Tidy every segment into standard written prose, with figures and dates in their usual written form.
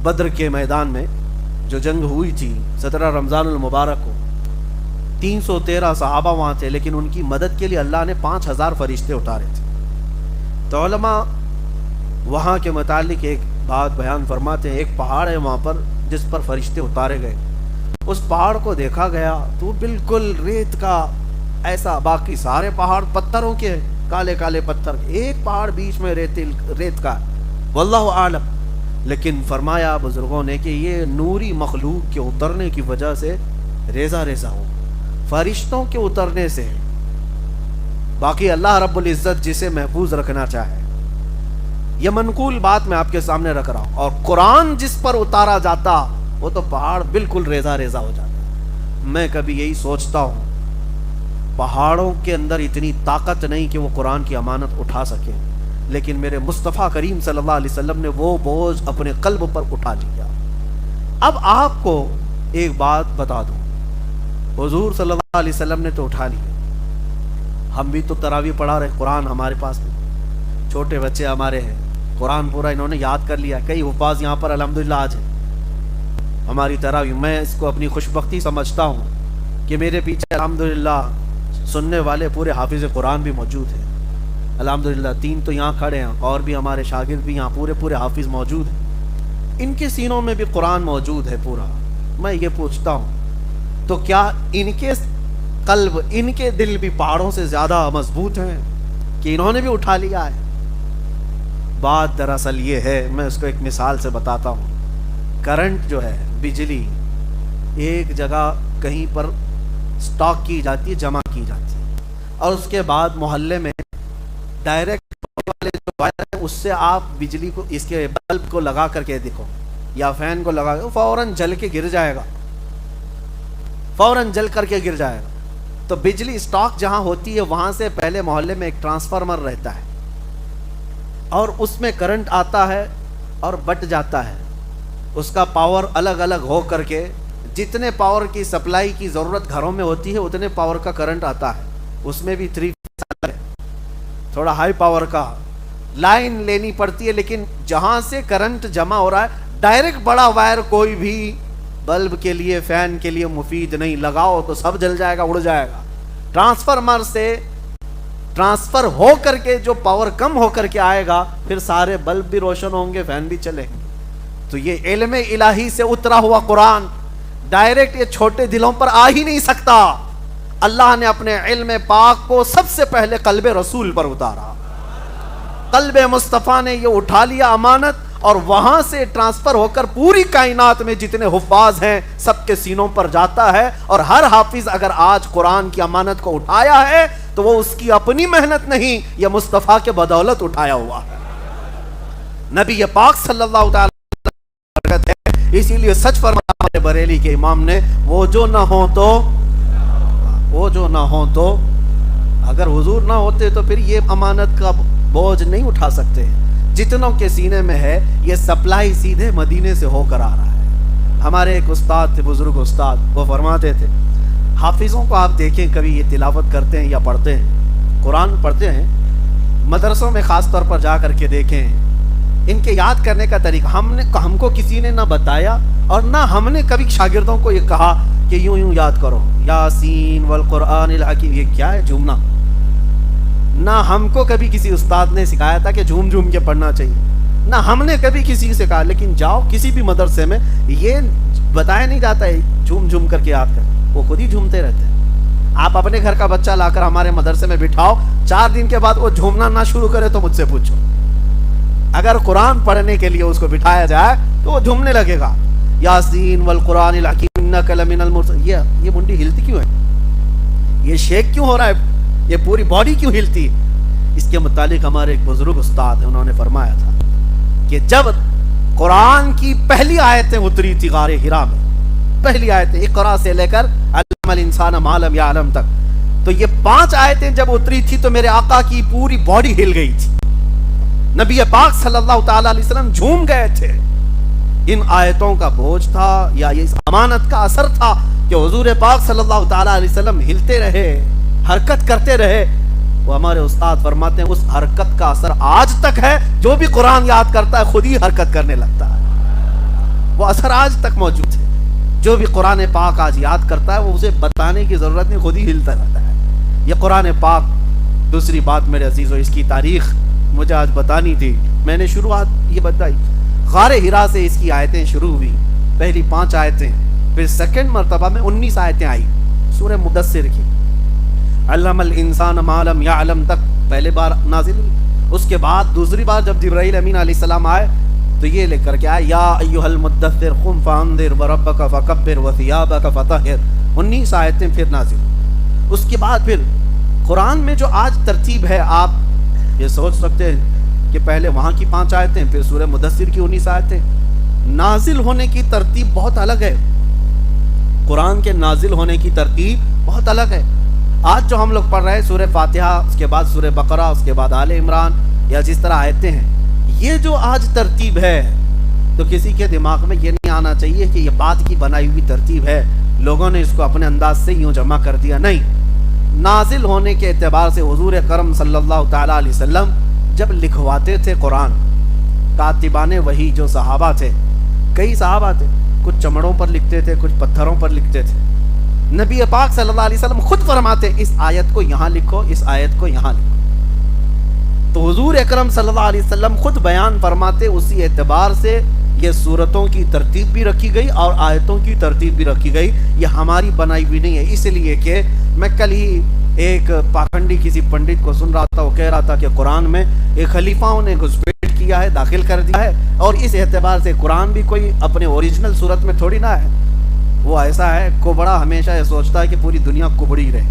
بدر کے میدان میں جو جنگ ہوئی تھی 17 رمضان المبارک کو، 313 صحابہ وہاں تھے، لیکن ان کی مدد کے لیے اللہ نے 5000 فرشتے اتارے تھے۔ تو علماء وہاں کے متعلق ایک بات بیان فرماتے ہیں، ایک پہاڑ ہے وہاں پر جس پر فرشتے اتارے گئے۔ اس پہاڑ کو دیکھا گیا تو بالکل ریت کا ایسا، باقی سارے پہاڑ پتھروں کے، کالے کالے پتھر، ایک پہاڑ بیچ میں ریت کا، واللہ عالم۔ لیکن فرمایا بزرگوں نے کہ یہ نوری مخلوق کے اترنے کی وجہ سے ریزہ ریزہ ہو، فرشتوں کے اترنے سے۔ باقی اللہ رب العزت جسے محفوظ رکھنا چاہے، یہ منقول بات میں آپ کے سامنے رکھ رہا ہوں، اور قرآن جس پر اتارا جاتا وہ تو پہاڑ بالکل ریزہ ریزہ ہو جاتا۔ میں کبھی یہی سوچتا ہوں، پہاڑوں کے اندر اتنی طاقت نہیں کہ وہ قرآن کی امانت اٹھا سکے، لیکن میرے مصطفیٰ کریم صلی اللہ علیہ وسلم نے وہ بوجھ اپنے قلب پر اٹھا لیا۔ اب آپ کو ایک بات بتا دوں، حضور صلی اللہ علیہ وسلم نے تو اٹھا لیا، ہم بھی تو تراویح پڑھا رہے، قرآن ہمارے پاس میں، چھوٹے بچے ہمارے ہیں، قرآن پورا انہوں نے یاد کر لیا، کئی حفاظ یہاں پر الحمدللہ آج ہیں ہماری تراویح۔ میں اس کو اپنی خوش بختی سمجھتا ہوں کہ میرے پیچھے الحمدللہ سننے والے پورے حافظ قرآن بھی موجود ہیں، الحمدللہ 3 تو یہاں کھڑے ہیں، اور بھی ہمارے شاگرد بھی یہاں پورے حافظ موجود ہیں، ان کے سینوں میں بھی قرآن موجود ہے پورا۔ میں یہ پوچھتا ہوں تو کیا ان کے قلب، ان کے دل بھی پہاڑوں سے زیادہ مضبوط ہیں کہ انہوں نے بھی اٹھا لیا ہے؟ بات دراصل یہ ہے، میں اس کو ایک مثال سے بتاتا ہوں۔ کرنٹ جو ہے، بجلی ایک جگہ کہیں پر سٹاک کی جاتی ہے، جمع کی جاتی ہے، اور اس کے بعد محلے میں ڈائریکٹ والے جو وائر ہے اس سے آپ بجلی کو، اس کے بلب کو لگا کر کے دیکھو یا فین کو لگا کے، فوراً جل کے گر جائے گا، فوراً جل کر کے گر جائے گا۔ تو بجلی سٹاک جہاں ہوتی ہے وہاں سے پہلے محلے میں ایک ٹرانسفارمر رہتا ہے، اور اس میں کرنٹ آتا ہے اور بٹ جاتا ہے، اس کا پاور الگ الگ ہو کر کے جتنے پاور کی سپلائی کی ضرورت گھروں میں ہوتی ہے اتنے پاور کا کرنٹ آتا ہے۔ اس میں بھی 3 فیز ہے، تھوڑا ہائی پاور کا لائن لینی پڑتی ہے، لیکن جہاں سے کرنٹ جمع ہو رہا ہے ڈائریکٹ بڑا وائر کوئی بھی بلب کے لیے، فین کے لیے مفید نہیں، لگاؤ تو سب جل جائے گا، اڑ جائے گا۔ ٹرانسفارمر سے ٹرانسفر ہو کر کے جو پاور کم ہو کر کے آئے گا، پھر سارے بلب بھی روشن ہوں گے، فین بھی چلیں گے۔ تو یہ علم الہی سے اترا ہوا قرآن ڈائریکٹ یہ چھوٹے دلوں پر آ ہی نہیں سکتا۔ اللہ نے اپنے علم پاک کو سب سے پہلے قلب رسول پر اتارا، قلب مصطفیٰ نے یہ اٹھا لیا امانت، اور وہاں سے ٹرانسفر ہو کر پوری کائنات میں جتنے حفاظ ہیں سب کے سینوں پر جاتا ہے۔ اور ہر حافظ اگر آج قرآن کی امانت کو اٹھایا ہے تو وہ اس کی اپنی محنت نہیں، یہ مصطفیٰ کے بدولت اٹھایا ہوا ہے، نبی پاک صلی اللہ تعالی وسلم ہے۔ اسی لیے سچ فرمایا ہمارے بریلی کے امام نے، وہ جو نہ ہو تو اگر حضور نہ ہوتے تو پھر یہ امانت کا بوجھ نہیں اٹھا سکتے۔ جتنوں کے سینے میں ہے یہ سپلائی سیدھے مدینے سے ہو کر آ رہا ہے۔ ہمارے ایک استاد تھے، بزرگ استاد، وہ فرماتے تھے، حافظوں کو آپ دیکھیں کبھی یہ تلاوت کرتے ہیں یا پڑھتے ہیں، قرآن پڑھتے ہیں، مدرسوں میں خاص طور پر جا کر کے دیکھیں، ان کے یاد کرنے کا طریقہ ہم کو کسی نے نہ بتایا، اور نہ ہم نے کبھی شاگردوں کو یہ کہا کہ یوں یاد کرو، یاسین والقرآن الحکیم، یہ کیا ہے جھومنا؟ نہ ہم کو کبھی کسی استاد نے سکھایا تھا کہ جھوم جھوم کے پڑھنا چاہیے، نہ ہم نے کبھی کسی سے کہا۔ لیکن جاؤ کسی بھی مدرسے میں یہ بتایا نہیں جاتا ہے جھوم جھوم کر کے یاد کر، وہ خود ہی جھومتے رہتے ہیں۔ آپ اپنے گھر کا بچہ لا کر ہمارے مدرسے میں بٹھاؤ، 4 دن کے بعد وہ جھومنا نہ شروع کرے تو مجھ سے پوچھو۔ اگر قرآن پڑھنے کے لیے اس کو بٹھایا جائے تو وہ جھومنے لگے گا، یاسین والقرآن الحکیم انک لمن المرسلین۔ یہ منڈی ہلتی کیوں ہے؟ یہ شیک کیوں ہو رہا ہے؟ یہ پوری باڈی کیوں ہلتی ہے؟ اس کے متعلق ہمارے ایک بزرگ استاد ہیں، انہوں نے فرمایا تھا کہ جب قرآن کی پہلی آیتیں اتری تھی غار حرا میں، پہلی آیتیں اقرا سے لے کر علم الانسان ما لم یعلم تک، تو یہ 5 آیتیں جب اتری تھی تو میرے آقا کی پوری باڈی ہل گئی تھی، نبی پاک صلی اللہ تعالی علیہ وسلم جھوم گئے تھے۔ ان آیتوں کا بوجھ تھا یا یہ اس امانت کا اثر تھا کہ حضور پاک صلی اللہ تعالی علیہ وسلم ہلتے رہے، حرکت کرتے رہے۔ وہ ہمارے استاد فرماتے ہیں اس حرکت کا اثر آج تک ہے، جو بھی قرآن یاد کرتا ہے خود ہی حرکت کرنے لگتا ہے۔ وہ اثر آج تک موجود ہے. جو بھی قرآن پاک آج یاد کرتا ہے وہ اسے بتانے کی ضرورت نہیں, خود ہی ہلتا رہتا ہے. یہ قرآن پاک. دوسری بات میرے عزیزو, اس کی تاریخ مجھے آج بتانی تھی, میں نے شروعات یہ بتائی. غار ہرا سے اس کی آیتیں شروع ہوئی, پہلی 5 آیتیں, پھر سیکنڈ مرتبہ میں 19 آیتیں آئی سورہ مدثر کی. علم الانسان ما لم یعلم تک پہلے بار نازل ہوئی. اس کے بعد دوسری بار جب جبرائیل امین علیہ السلام آئے تو یہ لے کر کے آئے, یا ایھا المدثر قم فانذر وربک فکبر وثیابک فطہر. 19 آیتیں پھر نازل. اس کے بعد پھر قرآن میں جو آج ترتیب ہے, آپ یہ سوچ سکتے ہیں کہ پہلے وہاں کی 5 آیتیں پھر سورہ مدثر کی 19 آیتیں. نازل ہونے کی ترتیب بہت الگ ہے. قرآن کے نازل ہونے کی ترتیب بہت الگ ہے. آج جو ہم لوگ پڑھ رہے ہیں سورہ فاتحہ, اس کے بعد سورہ بقرہ, اس کے بعد آل عمران, یا جس طرح آیتیں ہیں, یہ جو آج ترتیب ہے تو کسی کے دماغ میں یہ نہیں آنا چاہیے کہ یہ بعد کی بنائی ہوئی ترتیب ہے, لوگوں نے اس کو اپنے انداز سے یوں جمع کر دیا. نہیں, نازل ہونے کے اعتبار سے حضور کرم صلی اللہ تعالیٰ علیہ وسلم جب لکھواتے تھے قرآن, کاتبان وحی جو صحابہ تھے, کئی صحابہ تھے, کچھ چمڑوں پر لکھتے تھے, کچھ پتھروں پر لکھتے تھے. نبی پاک صلی اللہ علیہ وسلم خود فرماتے اس آیت کو یہاں لکھو, اس آیت کو یہاں لکھو. تو حضور اکرم صلی اللہ علیہ وسلم خود بیان فرماتے, اسی اعتبار سے یہ سورتوں کی ترتیب بھی رکھی گئی اور آیتوں کی ترتیب بھی رکھی گئی. یہ ہماری بنائی ہوئی نہیں ہے. اس لیے کہ میں کل ہی ایک پاکھنڈی کسی پنڈت کو سن رہا تھا, وہ کہہ رہا تھا کہ قرآن میں ایک خلیفاؤں نے گھسپیٹ کیا ہے, داخل کر دیا ہے, اور اس اعتبار سے قرآن بھی کوئی اپنے اوریجنل صورت میں تھوڑی نہ ہے. وہ ایسا ہے, کوبڑا ہمیشہ یہ سوچتا ہے کہ پوری دنیا کوبڑی رہے.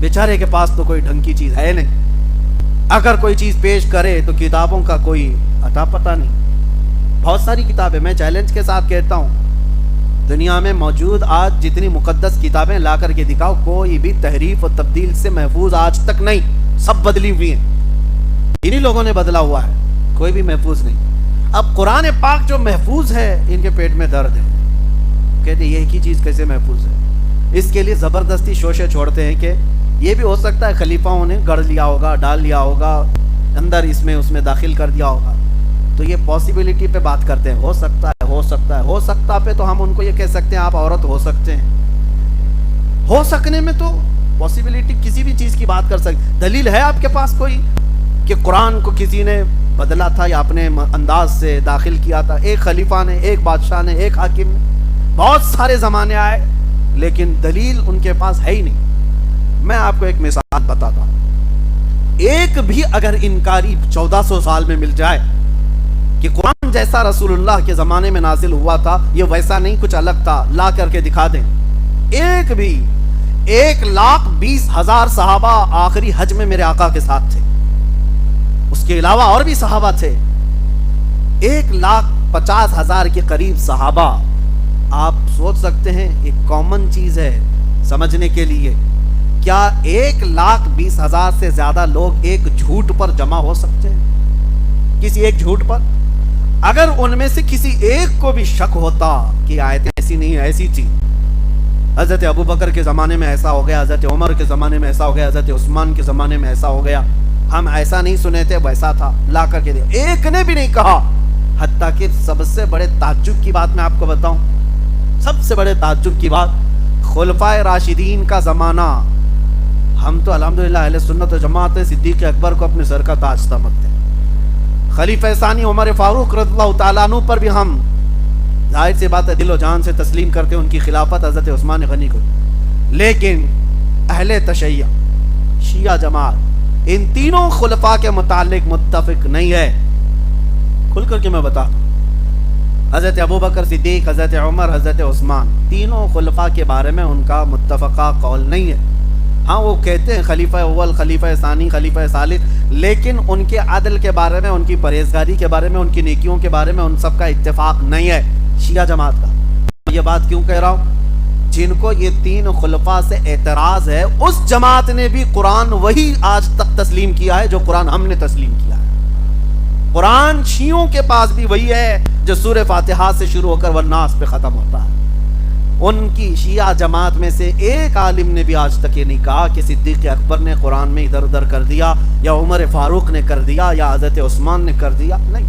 بیچارے کے پاس تو کوئی ڈھنگ کی چیز ہے نہیں. اگر کوئی چیز پیش کرے تو کتابوں کا کوئی اتا پتہ نہیں. بہت ساری کتابیں, میں چیلنج کے ساتھ کہتا ہوں, دنیا میں موجود آج جتنی مقدس کتابیں لا کر کے دکھاؤ, کوئی بھی تحریف و تبدیل سے محفوظ آج تک نہیں. سب بدلی ہوئی ہیں, انہی لوگوں نے بدلا ہوا ہے, کوئی بھی محفوظ نہیں. اب قرآن پاک جو محفوظ ہے, ان کے پیٹ میں درد ہے, کہتے یہ ایک ہی چیز کیسے محفوظ ہے. اس کے لیے زبردستی شوشے چھوڑتے ہیں کہ یہ بھی ہو سکتا ہے خلیفاؤں نے گڑھ لیا ہوگا, ڈال لیا ہوگا اندر, اس میں داخل کر دیا ہوگا. تو یہ پاسبلٹی پہ بات کرتے ہیں, ہو سکتا ہے, ہو سکتا ہے, ہو سکتا پہ تو ہم ان کو یہ کہہ سکتے ہیں آپ عورت ہو سکتے ہیں. ہو سکنے میں تو پاسبلٹی کسی بھی چیز کی بات کر سکتے. دلیل ہے آپ کے پاس کوئی کہ قرآن کو کسی نے بدلا تھا یا اپنے انداز سے داخل کیا تھا؟ ایک خلیفہ نے, ایک بادشاہ نے, ایک حاکم نے, بہت سارے زمانے آئے, لیکن دلیل ان کے پاس ہے ہی نہیں. میں آپ کو ایک مثال بتاتا ہوں. ایک بھی اگر انکاری 1400 سال میں مل جائے کہ قرآن جیسا رسول اللہ کے زمانے میں نازل ہوا تھا, یہ ویسا نہیں کچھ الگ تھا, لا کر کے دکھا دیں. ایک بھی 1,20,000 صحابہ آخری حج میں میرے آقا کے ساتھ تھے, اس کے علاوہ اور بھی صحابہ تھے. 1,50,000 کے قریب صحابہ. آپ سوچ سکتے ہیں ایک کامن چیز ہے سمجھنے کے لیے, کیا 1,20,000 سے زیادہ لوگ ایک جھوٹ پر جمع ہو سکتے ہیں؟ کسی ایک جھوٹ پر اگر ان میں سے کسی ایک کو بھی شک ہوتا کہ آیتیں ایسی نہیں ایسی تھی, حضرت ابو بکر کے زمانے میں ایسا ہو گیا, حضرت عمر کے زمانے میں ایسا ہو گیا, حضرت عثمان کے زمانے میں ایسا ہو گیا, ہم ایسا نہیں سنے تھے, ویسا تھا, لا کر کے دیا, ایک نے بھی نہیں کہا. حتیٰ کہ سب سے بڑے تعجب کی بات میں آپ کو بتاؤں, سب سے بڑے تعجب کی بات, خلفائے راشدین کا زمانہ, ہم تو الحمدللہ اہل سنت و جماعت صدیق اکبر کو اپنے سر کا تاج سمجھتے ہیں. خلیفہ ثانی عمر فاروق رضی اللہ تعالیٰ عنہ پر بھی ہم ظاہر سی بات ہے دل و جان سے تسلیم کرتے ہیں ان کی خلافت حضرت عثمان غنی کو. لیکن اہل تشیع, شیعہ جماعت, ان تینوں خلفاء کے متعلق متفق نہیں ہے. کھل کر کے میں بتا دوں, حضرت ابوبکر صدیق, حضرت عمر, حضرت عثمان, تینوں خلفاء کے بارے میں ان کا متفقہ قول نہیں ہے. ہاں وہ کہتے ہیں خلیفہ اول, خلیفہ ثانی, خلیفہ ثالث, لیکن ان کے عدل کے بارے میں, ان کی پرہیزگاری کے بارے میں, ان کی نیکیوں کے بارے میں ان سب کا اتفاق نہیں ہے شیعہ جماعت کا. یہ بات کیوں کہہ رہا ہوں؟ جن کو یہ تین خلفاء سے اعتراض ہے, اس جماعت نے بھی قرآن وہی آج تک تسلیم کیا ہے جو قرآن ہم نے تسلیم کیا ہے. قرآن شیعوں کے پاس بھی وہی ہے جو سورہ فاتحہ سے شروع ہو کر والناس پہ ختم ہوتا ہے. ان کی شیعہ جماعت میں سے ایک عالم نے بھی آج تک یہ نہیں کہا کہ صدیق اکبر نے قرآن میں ادھر ادھر کر دیا, یا عمر فاروق نے کر دیا, یا حضرت عثمان نے کر دیا. نہیں,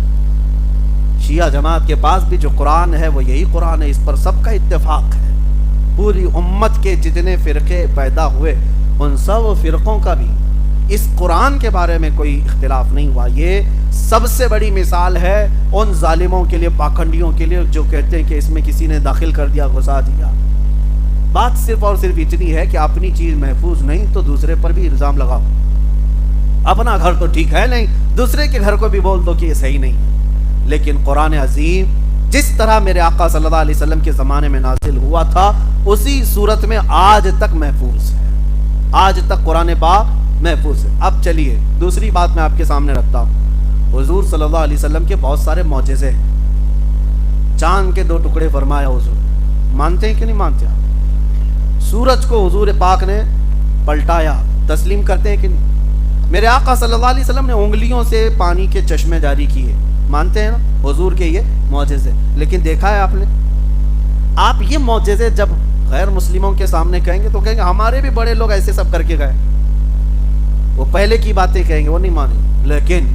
شیعہ جماعت کے پاس بھی جو قرآن ہے وہ یہی قرآن ہے، اس پر سب کا اتفاق ہے۔ پوری امت کے جتنے فرقے پیدا ہوئے ان سب فرقوں کا بھی اس قرآن کے بارے میں کوئی اختلاف نہیں ہوا۔ یہ سب سے بڑی مثال ہے ان ظالموں کے لیے، پاکھنڈیوں کے لیے، جو کہتے ہیں کہ اس میں کسی نے داخل کر دیا، گھسا دیا۔ بات صرف اور صرف اتنی ہے کہ اپنی چیز محفوظ نہیں تو دوسرے پر بھی الزام لگاؤ۔ اپنا گھر تو ٹھیک ہے نہیں، دوسرے کے گھر کو بھی بول دو کہ یہ صحیح نہیں۔ لیکن قرآن عظیم جس طرح میرے آقا صلی اللہ علیہ وسلم کے زمانے میں نازل ہوا تھا اسی صورت میں آج تک محفوظ ہے، آج تک قرآن پاک محفوظ ہے۔ اب چلیے دوسری بات میں آپ کے سامنے رکھتا ہوں۔ حضور صلی اللہ علیہ وسلم کے بہت سارے معجزے ہیں۔ چاند کے 2 ٹکڑے فرمایا حضور، مانتے ہیں کہ نہیں مانتے آپ؟ سورج کو حضور پاک نے پلٹایا، تسلیم کرتے ہیں کہ نہیں؟ میرے آقا صلی اللہ علیہ وسلم نے انگلیوں سے پانی کے چشمے جاری کیے، مانتے ہیں نا؟ حضور کے یہ معجزے۔ لیکن دیکھا ہے آپ نے، آپ یہ معجزے جب غیر مسلموں کے سامنے کہیں گے تو کہیں گے ہمارے بھی بڑے لوگ ایسے سب کر کے گئے، وہ پہلے کی باتیں کہیں گے، وہ نہیں مانیں گے۔ لیکن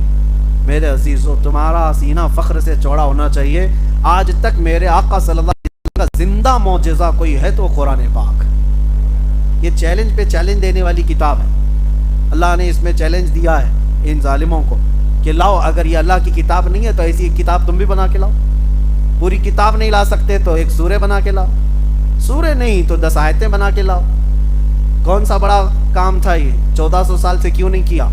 میرے عزیزو، تمہارا سینہ فخر سے چوڑا ہونا چاہیے۔ آج تک میرے آقا صلی اللہ علیہ وسلم کا زندہ معجزہ کوئی ہے تو قرآن پاک۔ یہ چیلنج پہ چیلنج دینے والی کتاب ہے۔ اللہ نے اس میں چیلنج دیا ہے ان ظالموں کو کہ لاؤ، اگر یہ اللہ کی کتاب نہیں ہے تو ایسی ایک کتاب تم بھی بنا کے لاؤ۔ پوری کتاب نہیں لا سکتے تو ایک سورہ بنا کے لاؤ، سورہ نہیں تو 10 آیتیں بنا کے لاؤ۔ کون سا بڑا کام تھا یہ؟ 1400 سال سے کیوں نہیں کیا؟